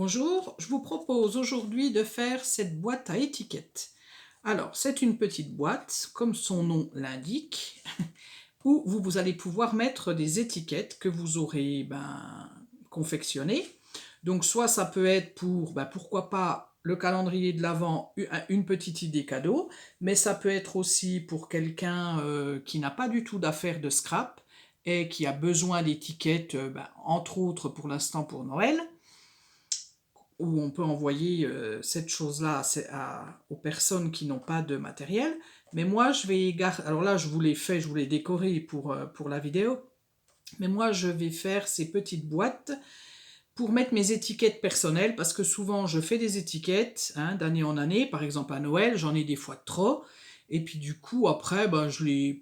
Bonjour, je vous propose aujourd'hui de faire cette boîte à étiquettes. Alors, c'est une petite boîte, comme son nom l'indique, où vous allez pouvoir mettre des étiquettes que vous aurez confectionnées. Donc, soit ça peut être pour, pourquoi pas, le calendrier de l'Avent, une petite idée cadeau, mais ça peut être aussi pour quelqu'un qui n'a pas du tout d'affaires de scrap et qui a besoin d'étiquettes, entre autres pour l'instant pour Noël, où on peut envoyer cette chose-là aux personnes qui n'ont pas de matériel. Mais moi, je vais garder... Alors là, je vous l'ai fait, je vous l'ai décoré pour la vidéo. Mais moi, je vais faire ces petites boîtes pour mettre mes étiquettes personnelles, parce que souvent, je fais des étiquettes d'année en année. Par exemple, à Noël, j'en ai des fois trop. Et puis du coup, après, je les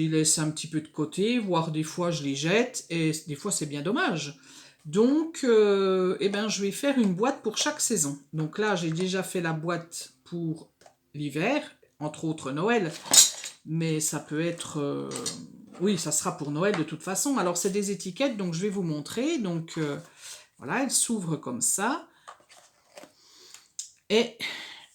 laisse un petit peu de côté, voire des fois, je les jette. Et des fois, c'est bien dommage. Donc, je vais faire une boîte pour chaque saison. Donc là, j'ai déjà fait la boîte pour l'hiver, entre autres Noël, mais ça peut être... oui, ça sera pour Noël de toute façon. Alors, c'est des étiquettes, donc je vais vous montrer. Donc, voilà, elles s'ouvrent comme ça. Et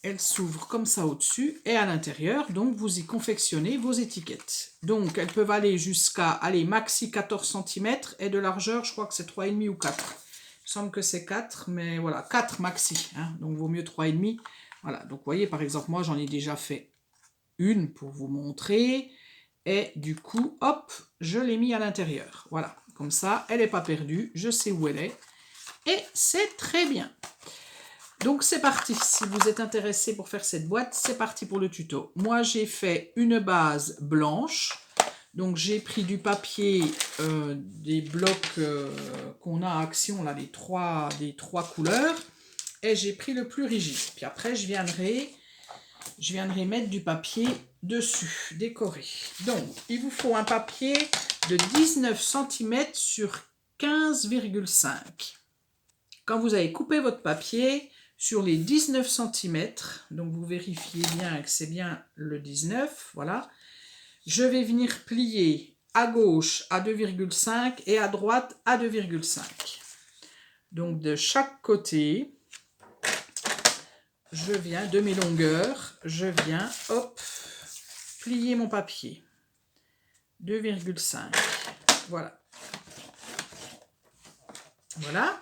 elles s'ouvrent comme ça au-dessus et à l'intérieur. Donc, vous y confectionnez vos étiquettes. Donc, elles peuvent aller jusqu'à, maxi 14 cm et de largeur, je crois que c'est 3,5 ou 4. Il me semble que c'est 4, mais voilà, 4 maxi. Donc, vaut mieux 3,5. Voilà, donc vous voyez, par exemple, moi, j'en ai déjà fait une pour vous montrer. Et du coup, hop, je l'ai mis à l'intérieur. Voilà, comme ça, elle n'est pas perdue. Je sais où elle est. Et c'est très bien. Donc c'est parti, si vous êtes intéressé pour faire cette boîte, c'est parti pour le tuto. Moi j'ai fait une base blanche, donc j'ai pris du papier, des blocs qu'on a à Action, là, des trois couleurs, et j'ai pris le plus rigide. Puis après je viendrai mettre du papier dessus, décoré. Donc il vous faut un papier de 19 cm sur 15,5. Quand vous avez coupé votre papier, sur les 19 cm, donc vous vérifiez bien que c'est bien le 19, voilà. Je vais venir plier à gauche à 2,5 et à droite à 2,5. Donc de chaque côté, je viens de mes longueurs, je viens, hop, plier mon papier. 2,5, voilà. Voilà.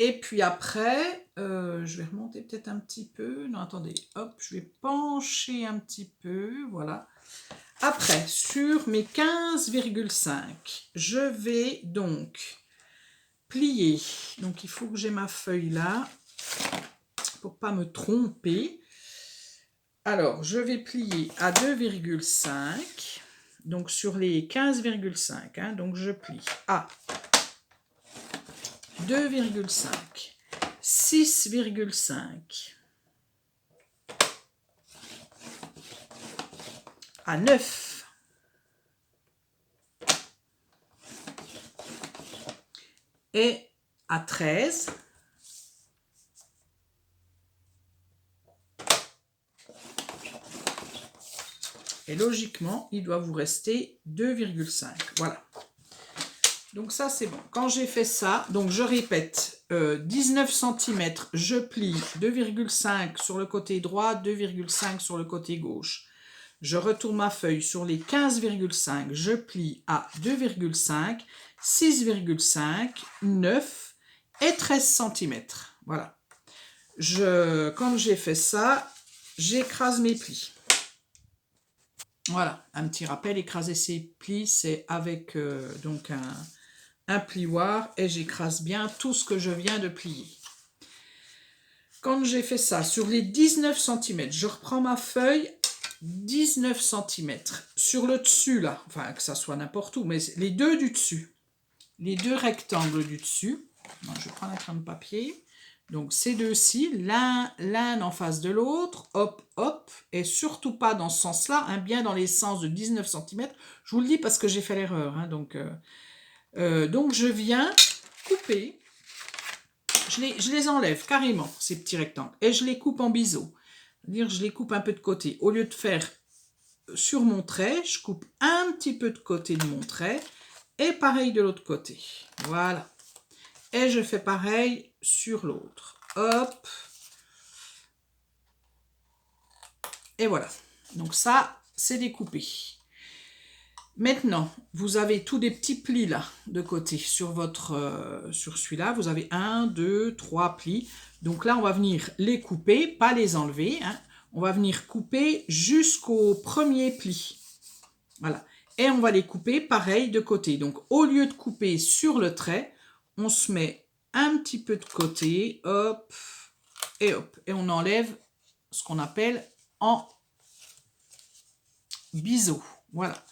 Et puis après, je vais remonter peut-être un petit peu. Non, attendez, hop, je vais pencher un petit peu, voilà. Après, sur mes 15,5, je vais donc plier. Donc, il faut que j'ai ma feuille là, pour pas me tromper. Alors, je vais plier à 2,5. Donc, sur les 15,5, donc je plie à 2,5. 6,5 à 9 et à 13 et logiquement il doit vous rester 2,5. Voilà, donc ça c'est bon. Quand j'ai fait ça, donc je répète, 19 cm, je plie 2,5 sur le côté droit, 2,5 sur le côté gauche. Je retourne ma feuille sur les 15,5, je plie à 2,5, 6,5, 9 et 13 cm. Voilà. Quand j'ai fait ça, j'écrase mes plis. Voilà, un petit rappel, écraser ses plis, c'est avec donc un plioir et j'écrase bien tout ce que je viens de plier. Quand j'ai fait ça, sur les 19 cm, je reprends ma feuille, 19 cm. Sur le dessus, là, enfin que ça soit n'importe où, mais les deux du dessus, les deux rectangles du dessus, je prends la crème de papier, donc ces deux-ci, l'un en face de l'autre, hop, hop, et surtout pas dans ce sens-là, bien dans les sens de 19 cm. Je vous le dis parce que j'ai fait l'erreur, donc je viens couper, je les enlève carrément, ces petits rectangles, et je les coupe en biseau. C'est-à-dire je les coupe un peu de côté. Au lieu de faire sur mon trait, je coupe un petit peu de côté de mon trait, et pareil de l'autre côté. Voilà. Et je fais pareil sur l'autre. Hop. Et voilà. Donc ça, c'est découpé. Maintenant, vous avez tous des petits plis là, de côté, sur celui-là. Vous avez 1, 2, 3 plis. Donc là, on va venir les couper, pas les enlever. Hein. On va venir couper jusqu'au premier pli. Voilà. Et on va les couper pareil de côté. Donc, au lieu de couper sur le trait, on se met un petit peu de côté. Hop. Et hop. Et on enlève ce qu'on appelle en biseau. Voilà.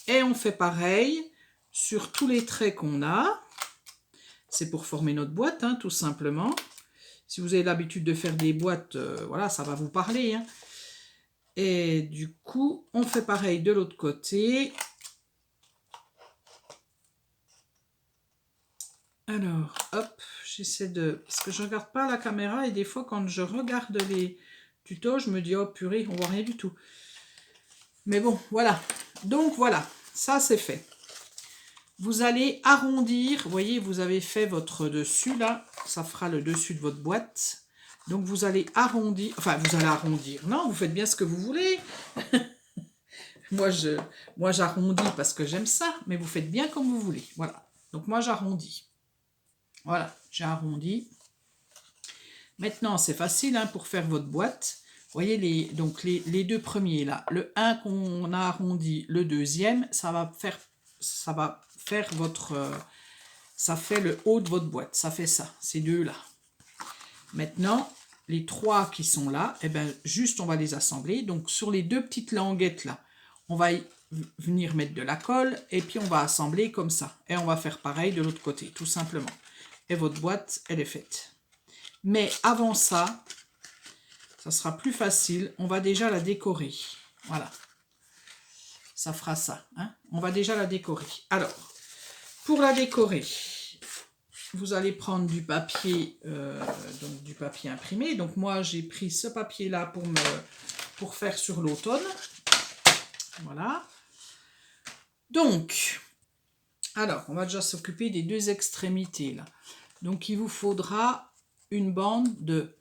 Et on fait pareil sur tous les traits qu'on a. C'est pour former notre boîte, hein, tout simplement. Si vous avez l'habitude de faire des boîtes, voilà, ça va vous parler. Hein. Et du coup, on fait pareil de l'autre côté. Alors, hop, j'essaie de... Parce que je ne regarde pas la caméra et des fois, quand je regarde les tutos, je me dis, oh purée, on voit rien du tout. Mais bon, voilà. Donc, voilà, ça c'est fait. Vous allez arrondir, vous voyez, vous avez fait votre dessus là, ça fera le dessus de votre boîte. Donc vous allez arrondir, enfin vous allez arrondir, non, vous faites bien ce que vous voulez. moi j'arrondis parce que j'aime ça, mais vous faites bien comme vous voulez, voilà. Donc moi j'arrondis. Voilà, j'ai arrondi. Maintenant c'est facile hein, pour faire votre boîte. Vous voyez les deux premiers là, le 1 qu'on a arrondi, le deuxième, ça va faire votre... ça fait le haut de votre boîte, ça fait ça, ces deux-là. Maintenant, les 3 qui sont là, eh ben, juste on va les assembler. Donc sur les 2 petites languettes là, on va venir mettre de la colle et puis on va assembler comme ça. Et on va faire pareil de l'autre côté, tout simplement. Et votre boîte, elle est faite. Mais avant ça, ça sera plus facile. On va déjà la décorer. Voilà. Ça fera ça. Hein. On va déjà la décorer. Alors, pour la décorer, vous allez prendre du papier, donc du papier imprimé. Donc moi, j'ai pris ce papier-là pour faire sur l'automne. Voilà. Donc, alors, on va déjà s'occuper des 2 extrémités là. Donc, il vous faudra une bande de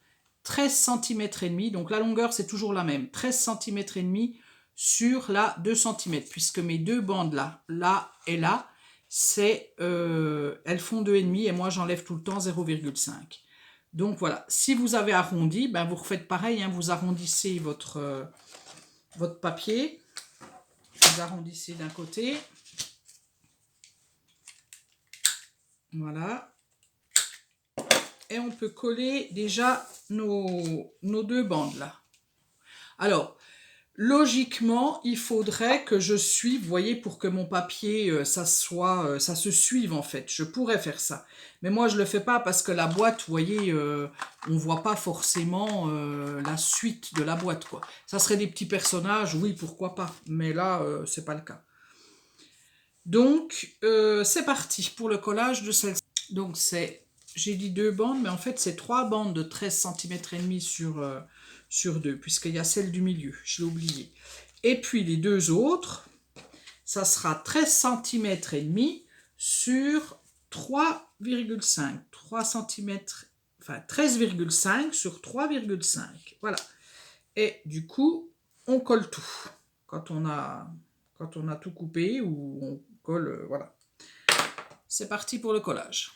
13 cm et demi. Donc, la longueur, c'est toujours la même. 13 cm et demi sur la 2 cm. Puisque mes 2 bandes là, là et là, elles font 2,5 et moi, j'enlève tout le temps 0,5. Donc, voilà. Si vous avez arrondi, ben, vous refaites pareil. Hein, vous arrondissez votre papier. Vous arrondissez d'un côté. Voilà. Et on peut coller déjà nos 2 bandes là. Alors, logiquement, il faudrait que je suive, vous voyez, pour que mon papier, ça se suive en fait. Je pourrais faire ça. Mais moi, je ne le fais pas parce que la boîte, vous voyez, on ne voit pas forcément la suite de la boîte, quoi. Ça serait des petits personnages, oui, pourquoi pas. Mais là, c'est pas le cas. Donc, c'est parti pour le collage de celle-ci. Donc, j'ai dit 2 bandes, mais en fait, c'est 3 bandes de 13 cm et demi sur 2, puisqu'il y a celle du milieu, je l'ai oublié. Et puis, les 2 autres, ça sera 13 cm et demi sur 3,5. 3 cm, enfin 13,5 sur 3,5. Voilà. Et du coup, on colle tout. Quand on a tout coupé, ou on colle, voilà. C'est parti pour le collage.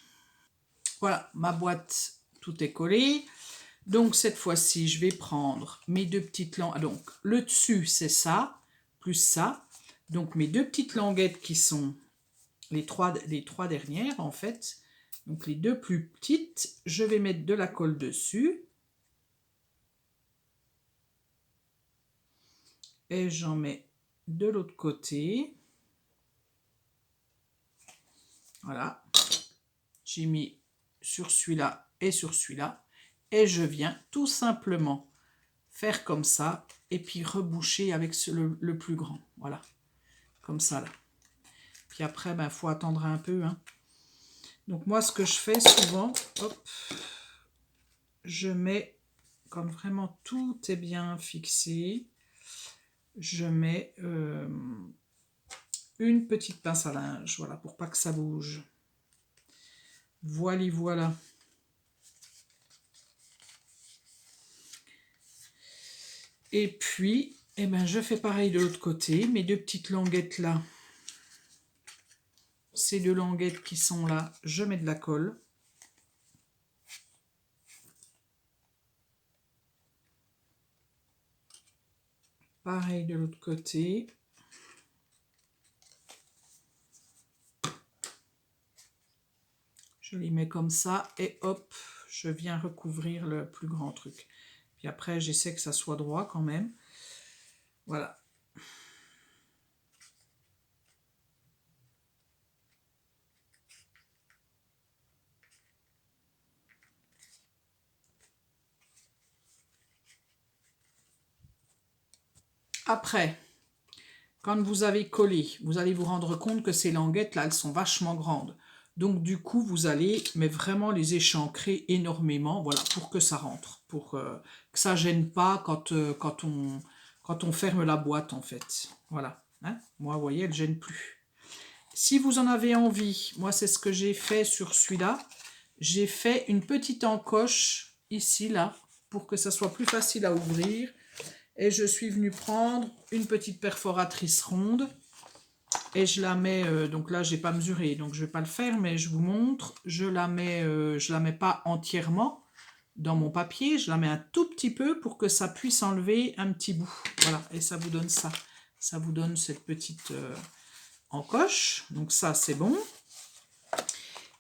Voilà, ma boîte, tout est collé. Donc, cette fois-ci, je vais prendre mes 2 petites languettes. Donc, le dessus, c'est ça, plus ça. Donc, mes 2 petites languettes qui sont les trois dernières, en fait. Donc, les 2 plus petites, je vais mettre de la colle dessus. Et j'en mets de l'autre côté. Voilà. J'ai mis sur celui-là et sur celui-là. Et je viens tout simplement faire comme ça. Et puis reboucher avec le plus grand. Voilà. Comme ça, là. Puis après, ben, faut attendre un peu. Hein. Donc moi, ce que je fais souvent, hop, je mets, quand vraiment tout est bien fixé, je mets une petite pince à linge, voilà, pour pas que ça bouge. Voilà, voilà. Et puis, eh ben, je fais pareil de l'autre côté. Mes deux petites languettes là. Ces deux languettes qui sont là, je mets de la colle. Pareil de l'autre côté. Je les mets comme ça et hop, je viens recouvrir le plus grand truc. Puis après, j'essaie que ça soit droit quand même. Voilà. Après, quand vous avez collé, vous allez vous rendre compte que ces languettes là, elles sont vachement grandes. Donc du coup, vous allez mais vraiment les échancrer énormément, voilà, pour que ça rentre, pour que ça gêne pas quand on ferme la boîte en fait. Voilà. Hein, moi, vous voyez, elle gêne plus. Si vous en avez envie, moi c'est ce que j'ai fait sur celui-là. J'ai fait une petite encoche ici, là, pour que ça soit plus facile à ouvrir. Et je suis venue prendre une petite perforatrice ronde. Et je la mets, donc là j'ai pas mesuré, donc je vais pas le faire, mais je vous montre. Je la mets pas entièrement dans mon papier, je la mets un tout petit peu pour que ça puisse enlever un petit bout. Voilà, et ça vous donne ça. Ça vous donne cette petite encoche. Donc ça c'est bon.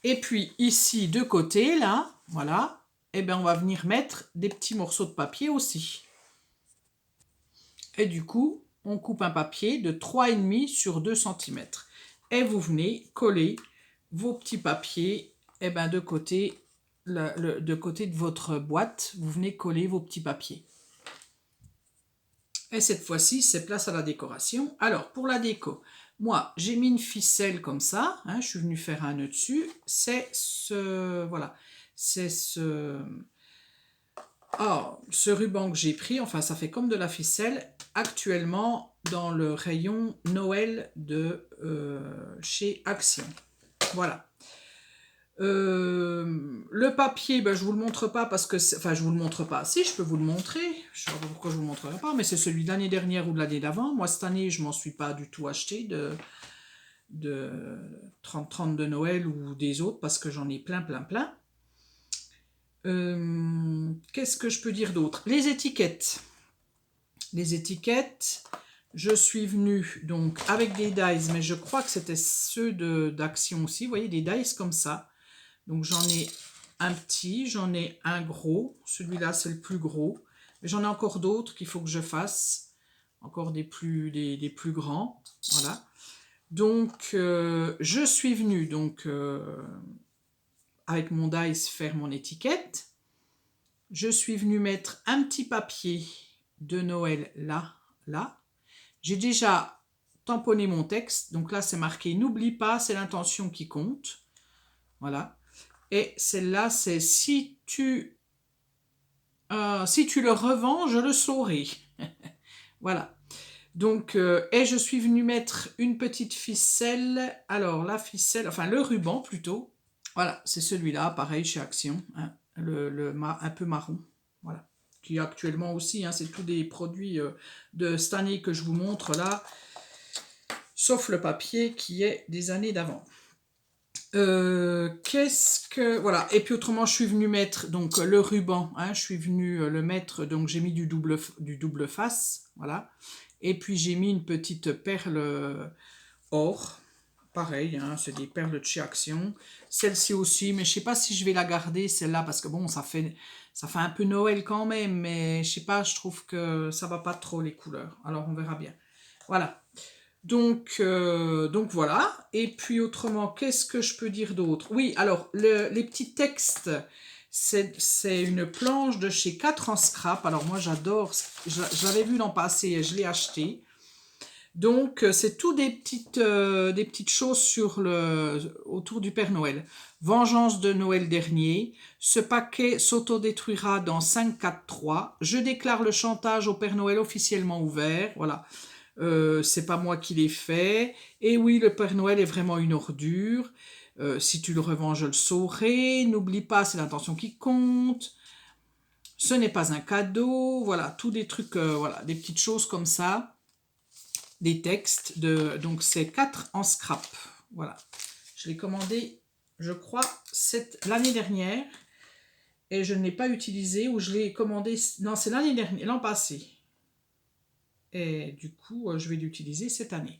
Et puis ici de côté, là, voilà, et ben on va venir mettre des petits morceaux de papier aussi. Et du coup, on coupe un papier de 3,5 sur 2 cm. Et vous venez coller vos petits papiers et ben de côté de votre boîte. Vous venez coller vos petits papiers. Et cette fois-ci, c'est place à la décoration. Alors, pour la déco, moi, j'ai mis une ficelle comme ça. Hein, je suis venue faire un nœud dessus. C'est ce... Voilà. C'est ce... Oh, ce ruban que j'ai pris, enfin ça fait comme de la ficelle, actuellement dans le rayon Noël de chez Action. Voilà. Le papier, ben, je vous le montre pas parce que, enfin je vous le montre pas. Si, je peux vous le montrer. Je sais pas pourquoi je vous le montrerai pas, mais c'est celui de l'année dernière ou de l'année d'avant. Moi cette année, je m'en suis pas du tout acheté de 30-30 de Noël ou des autres parce que j'en ai plein. Qu'est-ce que je peux dire d'autre? Les étiquettes. Les étiquettes, je suis venue donc avec des dies, mais je crois que c'était ceux d'Action aussi. Vous voyez, des dies comme ça. Donc j'en ai un petit, j'en ai un gros. Celui-là, c'est le plus gros. Mais j'en ai encore d'autres qu'il faut que je fasse. Encore des plus grands. Voilà. Donc, je suis venue donc, avec mon dice faire mon étiquette. Je suis venue mettre un petit papier de Noël là. J'ai déjà tamponné mon texte. Donc là, c'est marqué « N'oublie pas, c'est l'intention qui compte ». Voilà. Et celle-là, c'est « Si tu le revends, je le saurai ». Voilà. Donc, et je suis venue mettre une petite ficelle. Alors, la ficelle, enfin le ruban plutôt. Voilà, c'est celui-là, pareil, chez Action. Hein, un peu marron. Voilà. Qui actuellement aussi, hein, c'est tous des produits de cette année que je vous montre là. Sauf le papier qui est des années d'avant. Qu'est-ce que... Voilà. Et puis autrement, je suis venue mettre donc le ruban. Hein, je suis venue le mettre, donc j'ai mis du double face. Voilà. Et puis j'ai mis une petite perle or. Pareil, hein, c'est des perles de chez Action. Celle-ci aussi, mais je sais pas si je vais la garder, celle-là, parce que bon, ça fait un peu Noël quand même, mais je sais pas, je trouve que ça va pas trop les couleurs. Alors on verra bien. Voilà. Donc voilà. Et puis autrement, qu'est-ce que je peux dire d'autre? Oui, alors les petits textes, c'est une planche de chez 4 en scrap. Alors moi j'adore, je l'avais vu l'an passé et je l'ai acheté. Donc c'est tout des petites choses autour du Père Noël. Vengeance de Noël dernier. Ce paquet s'autodétruira dans 5, 4, 3. Je déclare le chantage au Père Noël officiellement ouvert. Voilà. C'est pas moi qui l'ai fait. Et oui, le Père Noël est vraiment une ordure. Si tu le revends, je le saurai. N'oublie pas, c'est l'intention qui compte. Ce n'est pas un cadeau. Voilà, tous des trucs, voilà, des petites choses comme ça. Des textes. Donc, c'est 4 en scrap. Voilà. Je l'ai commandé, je crois, l'année dernière. Et je ne l'ai pas utilisé. Ou je l'ai commandé... Non, c'est l'année dernière, l'an passé. Et du coup, je vais l'utiliser cette année.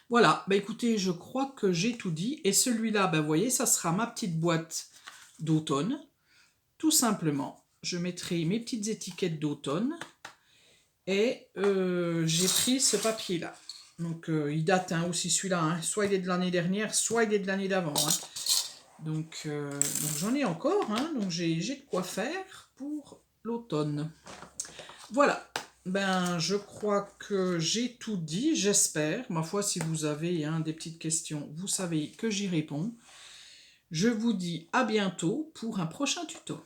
Voilà, bah écoutez, je crois que j'ai tout dit. Et celui-là, bah vous voyez, ça sera ma petite boîte d'automne. Tout simplement, je mettrai mes petites étiquettes d'automne. Et j'ai pris ce papier-là. Donc, il date aussi celui-là. Hein. Soit il est de l'année dernière, soit il est de l'année d'avant. Hein. Donc j'en ai encore. Hein. Donc, j'ai de quoi faire pour l'automne. Voilà. Ben, je crois que j'ai tout dit, j'espère. Ma foi, si vous avez des petites questions, vous savez que j'y réponds. Je vous dis à bientôt pour un prochain tuto.